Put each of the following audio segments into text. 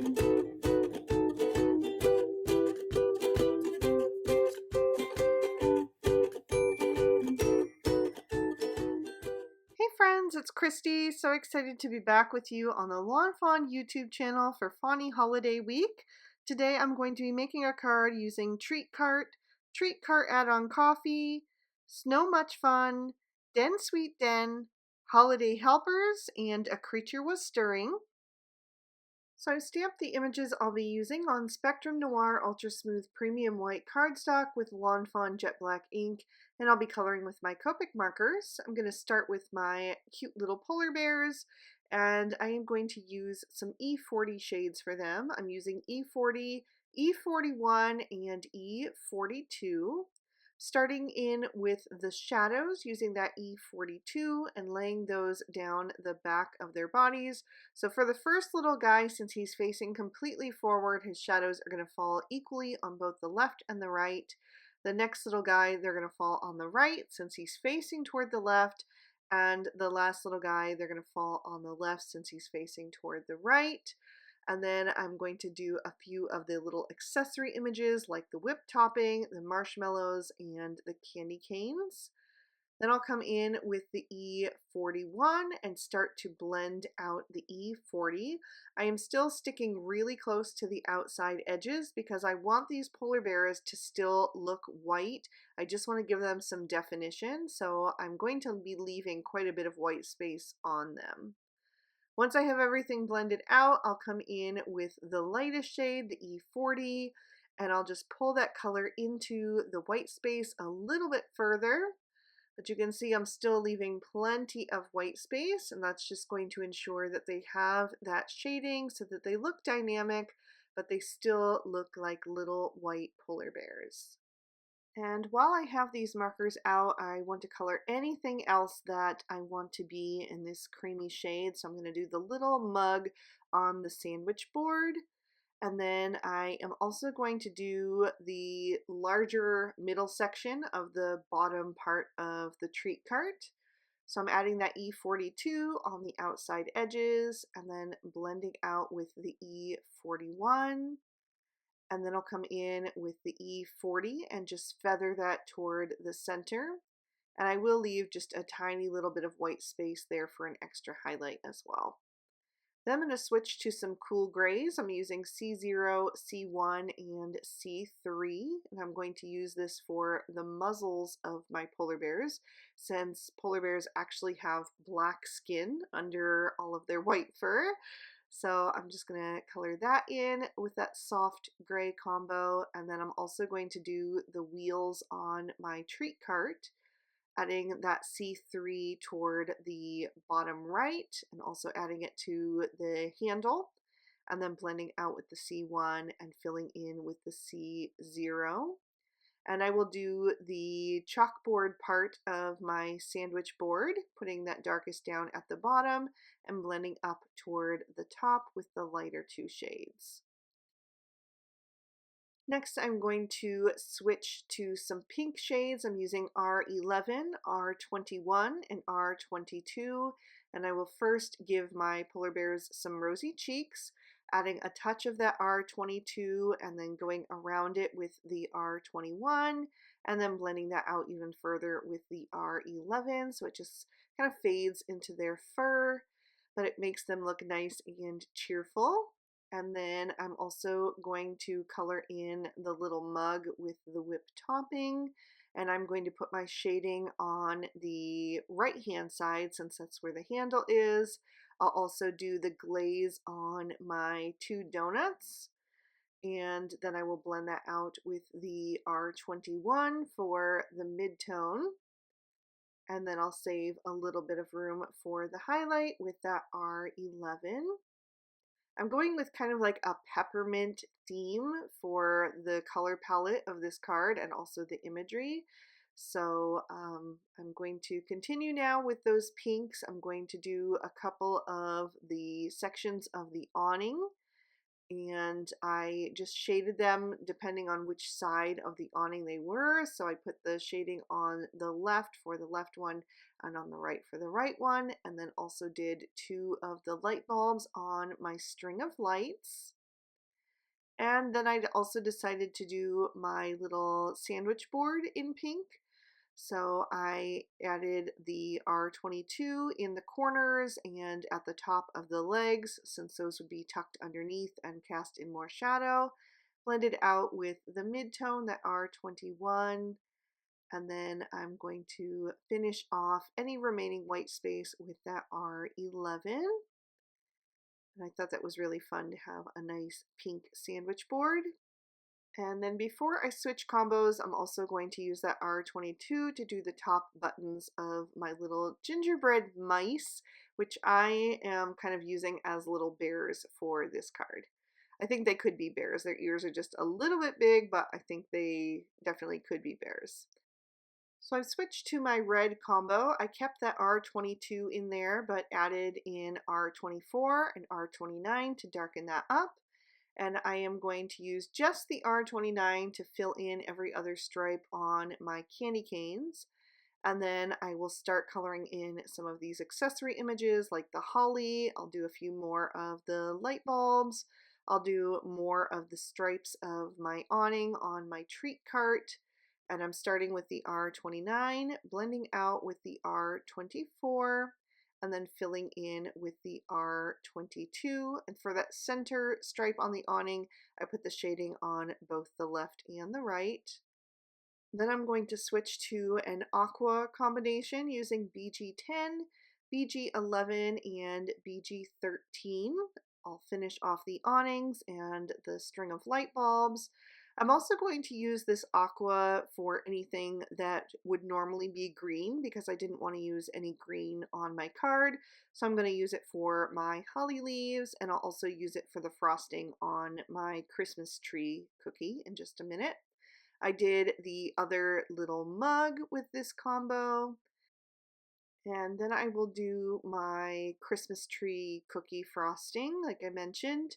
Hey friends, it's Christy. So excited to be back with you on the lawnfawn YouTube channel for Fawny Holiday Week. Today I'm going to be making a card using treat cart add-on coffee, snow much fun, den sweet den, holiday helpers, and a creature was stirring. So I stamped the images I'll be using on Spectrum Noir Ultra Smooth Premium White cardstock with lawnfawn jet black ink, and I'll be coloring with my Copic markers. I'm going to start with my cute little polar bears, and I am going to use some E40 shades for them. I'm using E40, E41, and E42. Starting in with the shadows, using that E42 and laying those down the back of their bodies. So for the first little guy, since he's facing completely forward, his shadows are going to fall equally on both the left and the right. The next little guy, they're going to fall on the right since he's facing toward the left. And the last little guy, they're going to fall on the left since he's facing toward the right. And then I'm going to do a few of the little accessory images like the whipped topping, the marshmallows, and the candy canes. Then I'll come in with the E41 and start to blend out the E40. I am still sticking really close to the outside edges because I want these polar bears to still look white. I just want to give them some definition, so I'm going to be leaving quite a bit of white space on them. Once I have everything blended out, I'll come in with the lightest shade, the E40, and I'll just pull that color into the white space a little bit further. But you can see I'm still leaving plenty of white space, and that's just going to ensure that they have that shading so that they look dynamic, but they still look like little white polar bears. And while I have these markers out, I want to color anything else that I want to be in this creamy shade. So I'm going to do the little mug on the sandwich board. And then I am also going to do the larger middle section of the bottom part of the treat cart. So I'm adding that E42 on the outside edges and then blending out with the E41. And then I'll come in with the E40 and just feather that toward the center. And I will leave just a tiny little bit of white space there for an extra highlight as well. Then I'm going to switch to some cool grays. I'm using C0, C1, and C3. And I'm going to use this for the muzzles of my polar bears, since polar bears actually have black skin under all of their white fur. So I'm just going to color that in with that soft gray combo, and then I'm also going to do the wheels on my treat cart, adding that C3 toward the bottom right and also adding it to the handle, and then blending out with the C1 and filling in with the C0. And I will do the chalkboard part of my sandwich board, putting that darkest down at the bottom and blending up toward the top with the lighter two shades. Next, I'm going to switch to some pink shades. I'm using R11, R21, and R22. And I will first give my polar bears some rosy cheeks, adding a touch of that R22 and then going around it with the R21 and then blending that out even further with the R11 so it just kind of fades into their fur, but it makes them look nice and cheerful. And then I'm also going to color in the little mug with the whipped topping, and I'm going to put my shading on the right hand side since that's where the handle is. I'll also do the glaze on my two donuts, and then I will blend that out with the R21 for the mid-tone, and then I'll save a little bit of room for the highlight with that R11. I'm going with kind of like a peppermint theme for the color palette of this card and also the imagery. So I'm going to continue now with those pinks. I'm going to do a couple of the sections of the awning, and I just shaded them depending on which side of the awning they were. So I put the shading on the left for the left one and on the right for the right one, and then also did two of the light bulbs on my string of lights. And then I also decided to do my little sandwich board in pink. So I added the R22 in the corners and at the top of the legs, since those would be tucked underneath and cast in more shadow. Blended out with the mid-tone, that R21, and then I'm going to finish off any remaining white space with that R11. And I thought that was really fun to have a nice pink sandwich board. And then before I switch combos, I'm also going to use that R22 to do the top buttons of my little gingerbread mice, which I am kind of using as little bears for this card. I think they could be bears. Their ears are just a little bit big, but I think they definitely could be bears. So I've switched to my red combo. I kept that R22 in there, but added in R24 and R29 to darken that up. And I am going to use just the R29 to fill in every other stripe on my candy canes. And then I will start coloring in some of these accessory images like the holly. I'll do a few more of the light bulbs. I'll do more of the stripes of my awning on my treat cart. And I'm starting with the R29, blending out with the R24, and then filling in with the R22. And for that center stripe on the awning, I put the shading on both the left and the right. Then I'm going to switch to an aqua combination using BG10, BG11, and BG13. I'll finish off the awnings and the string of light bulbs. I'm also going to use this aqua for anything that would normally be green because I didn't want to use any green on my card. So I'm going to use it for my holly leaves, and I'll also use it for the frosting on my Christmas tree cookie in just a minute. I did the other little mug with this combo. And then I will do my Christmas tree cookie frosting, like I mentioned.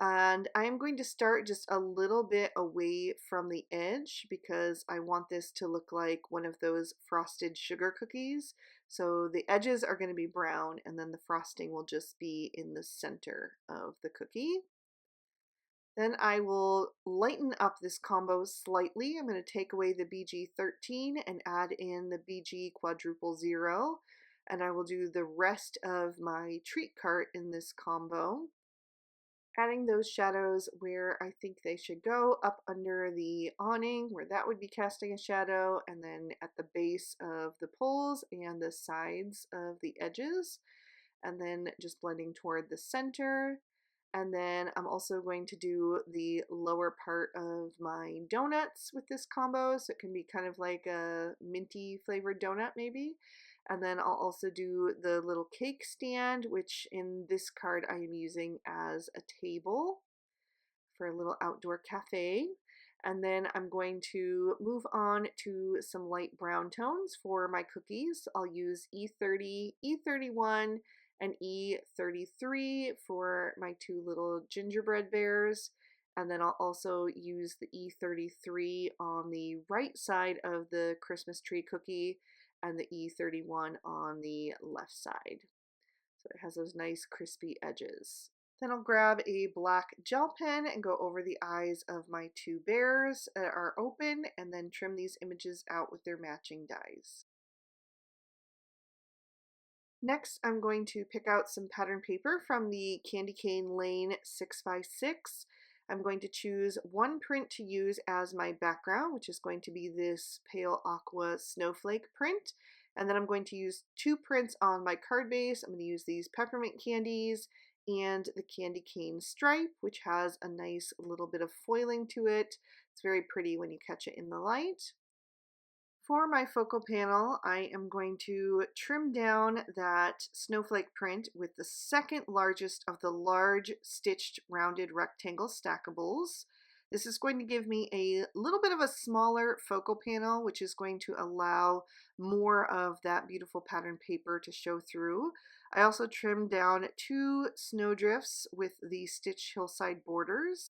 And I am going to start just a little bit away from the edge because I want this to look like one of those frosted sugar cookies. So the edges are going to be brown and then the frosting will just be in the center of the cookie. Then I will lighten up this combo slightly. I'm going to take away the BG13 and add in the BG quadruple zero. And I will do the rest of my treat cart in this combo, adding those shadows where I think they should go, up under the awning where that would be casting a shadow, and then at the base of the poles and the sides of the edges, and then just blending toward the center. And then I'm also going to do the lower part of my donuts with this combo, so it can be kind of like a minty flavored donut maybe. And then I'll also do the little cake stand, which in this card I am using as a table for a little outdoor cafe. And then I'm going to move on to some light brown tones for my cookies. I'll use E30, E31, and E33 for my two little gingerbread bears. And then I'll also use the E33 on the right side of the Christmas tree cookie and the E31 on the left side. So it has those nice crispy edges. Then I'll grab a black gel pen and go over the eyes of my two bears that are open and then trim these images out with their matching dies. Next, I'm going to pick out some pattern paper from the Candy Cane Lane 6x6. I'm going to choose one print to use as my background, which is going to be this pale aqua snowflake print. And then I'm going to use two prints on my card base. I'm going to use these peppermint candies and the candy cane stripe, which has a nice little bit of foiling to it. It's very pretty when you catch it in the light. For my focal panel, I am going to trim down that snowflake print with the second largest of the large stitched rounded rectangle stackables. This is going to give me a little bit of a smaller focal panel, which is going to allow more of that beautiful pattern paper to show through. I also trimmed down two snowdrifts with the stitched hillside borders.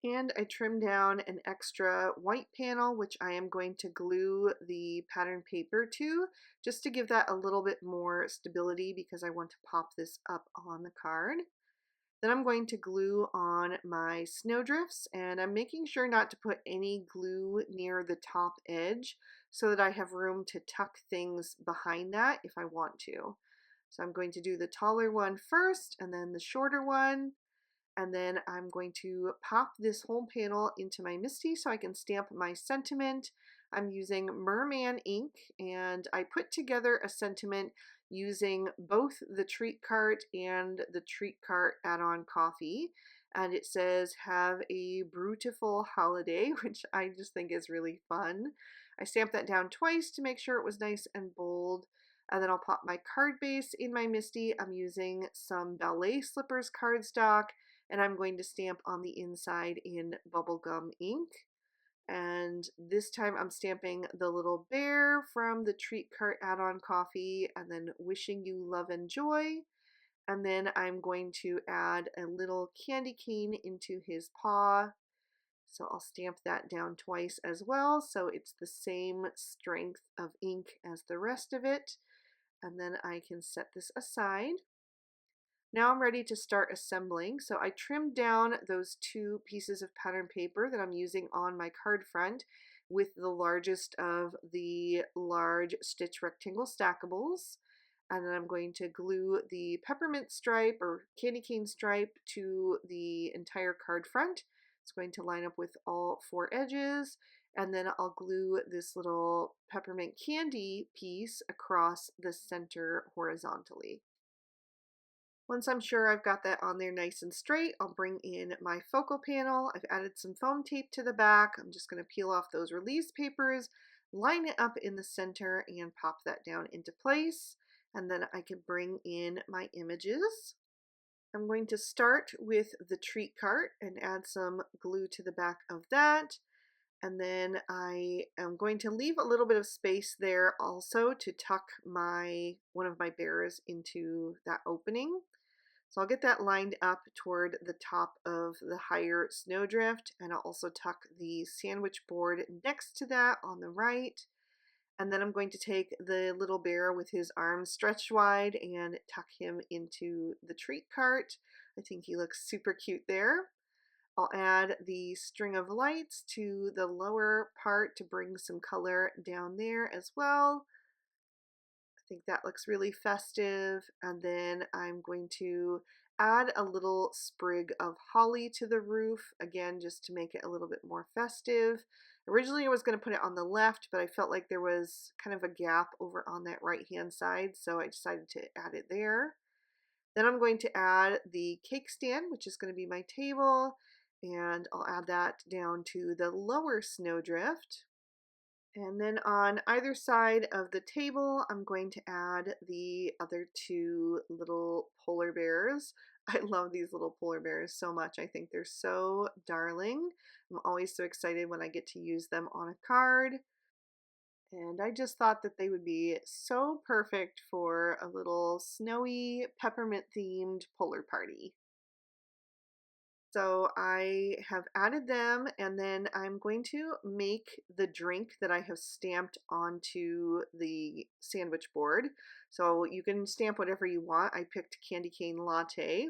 And I trimmed down an extra white panel, which I am going to glue the pattern paper to, just to give that a little bit more stability because I want to pop this up on the card. Then I'm going to glue on my snowdrifts, and I'm making sure not to put any glue near the top edge so that I have room to tuck things behind that if I want to. So I'm going to do the taller one first and then the shorter one. And then I'm going to pop this whole panel into my MISTI so I can stamp my sentiment. I'm using Merman ink, and I put together a sentiment using both the treat cart and the treat cart add-on coffee. And it says, "Have a beautiful holiday," which I just think is really fun. I stamped that down twice to make sure it was nice and bold. And then I'll pop my card base in my MISTI. I'm using some Ballet Slippers cardstock, and I'm going to stamp on the inside in bubblegum ink. And this time I'm stamping the little bear from the treat cart add-on coffee, and then wishing you love and joy. And then I'm going to add a little candy cane into his paw. So I'll stamp that down twice as well, so it's the same strength of ink as the rest of it. And then I can set this aside. Now I'm ready to start assembling. So I trimmed down those 2 pieces of pattern paper that I'm using on my card front with the largest of the large stitch rectangle stackables. And then I'm going to glue the peppermint stripe or candy cane stripe to the entire card front. It's going to line up with all 4 edges. And then I'll glue this little peppermint candy piece across the center horizontally. Once I'm sure I've got that on there nice and straight, I'll bring in my focal panel. I've added some foam tape to the back. I'm just going to peel off those release papers, line it up in the center, and pop that down into place. And then I can bring in my images. I'm going to start with the treat cart and add some glue to the back of that. And then I am going to leave a little bit of space there also to tuck one of my bears into that opening. So I'll get that lined up toward the top of the higher snowdrift, and I'll also tuck the sandwich board next to that on the right. And then I'm going to take the little bear with his arms stretched wide and tuck him into the treat cart. I think he looks super cute there. I'll add the string of lights to the lower part to bring some color down there as well. I think that looks really festive. And then I'm going to add a little sprig of holly to the roof, again, just to make it a little bit more festive. Originally I was going to put it on the left, but I felt like there was kind of a gap over on that right hand side, so I decided to add it there. Then I'm going to add the cake stand, which is going to be my table, and I'll add that down to the lower snowdrift. And then on either side of the table, I'm going to add the other 2 little polar bears. I love these little polar bears so much. I think they're so darling. I'm always so excited when I get to use them on a card. And I just thought that they would be so perfect for a little snowy peppermint themed polar party. So I have added them, and then I'm going to make the drink that I have stamped onto the sandwich board. So you can stamp whatever you want. I picked candy cane latte.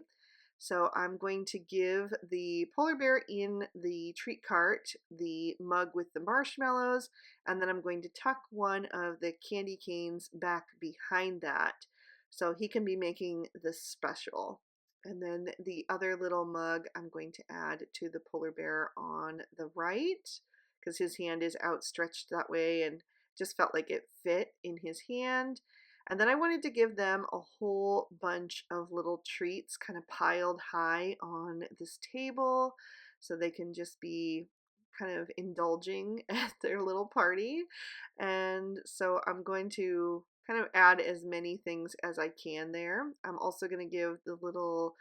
So I'm going to give the polar bear in the treat cart the mug with the marshmallows, and then I'm going to tuck one of the candy canes back behind that so he can be making this special. And then the other little mug I'm going to add to the polar bear on the right because his hand is outstretched that way and just felt like it fit in his hand. And then I wanted to give them a whole bunch of little treats kind of piled high on this table so they can just be kind of indulging at their little party. And so I'm going to kind of add as many things as I can there. I'm also going to give the little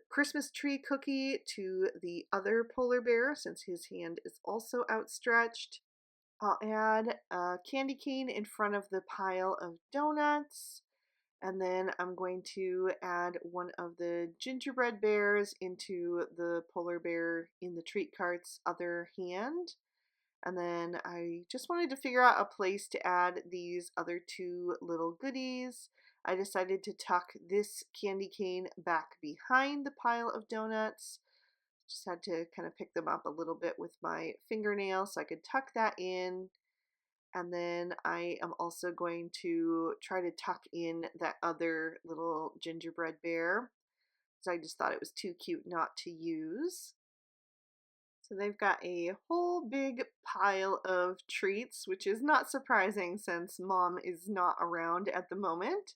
Christmas tree cookie to the other polar bear since his hand is also outstretched. I'll add a candy cane in front of the pile of donuts, and then I'm going to add one of the gingerbread bears into the polar bear in the treat cart's other hand. And then I just wanted to figure out a place to add these other 2 little goodies. I decided to tuck this candy cane back behind the pile of donuts. Just had to kind of pick them up a little bit with my fingernail so I could tuck that in. And then I am also going to try to tuck in that other little gingerbread bear, because I just thought it was too cute not to use. So they've got a whole big pile of treats, which is not surprising since Mom is not around at the moment.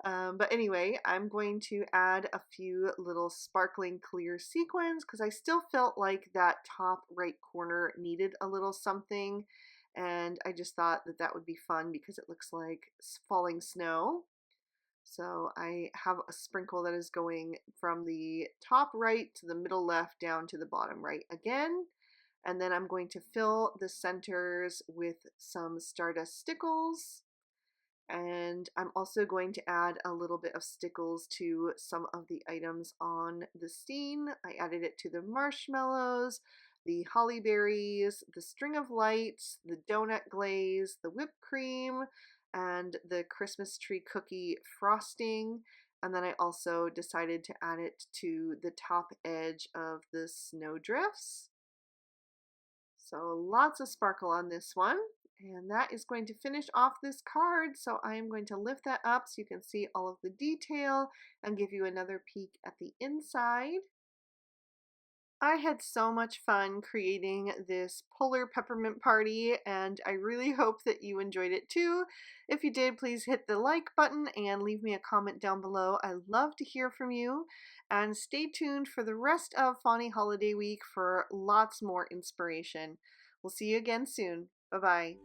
But anyway, I'm going to add a few little sparkling clear sequins because I still felt like that top right corner needed a little something. And I just thought that that would be fun because it looks like falling snow. So I have a sprinkle that is going from the top right to the middle left down to the bottom right again. And then I'm going to fill the centers with some Stardust Stickles. And I'm also going to add a little bit of stickles to some of the items on the scene. I added it to the marshmallows, the holly berries, the string of lights, the donut glaze, the whipped cream, and the Christmas tree cookie frosting. And then I also decided to add it to the top edge of the snowdrifts. So lots of sparkle on this one. And that is going to finish off this card. So I am going to lift that up so you can see all of the detail and give you another peek at the inside. I had so much fun creating this polar peppermint party, and I really hope that you enjoyed it too. If you did, please hit the like button and leave me a comment down below. I love to hear from you, and stay tuned for the rest of Fawny Holiday Week for lots more inspiration. We'll see you again soon. Bye-bye.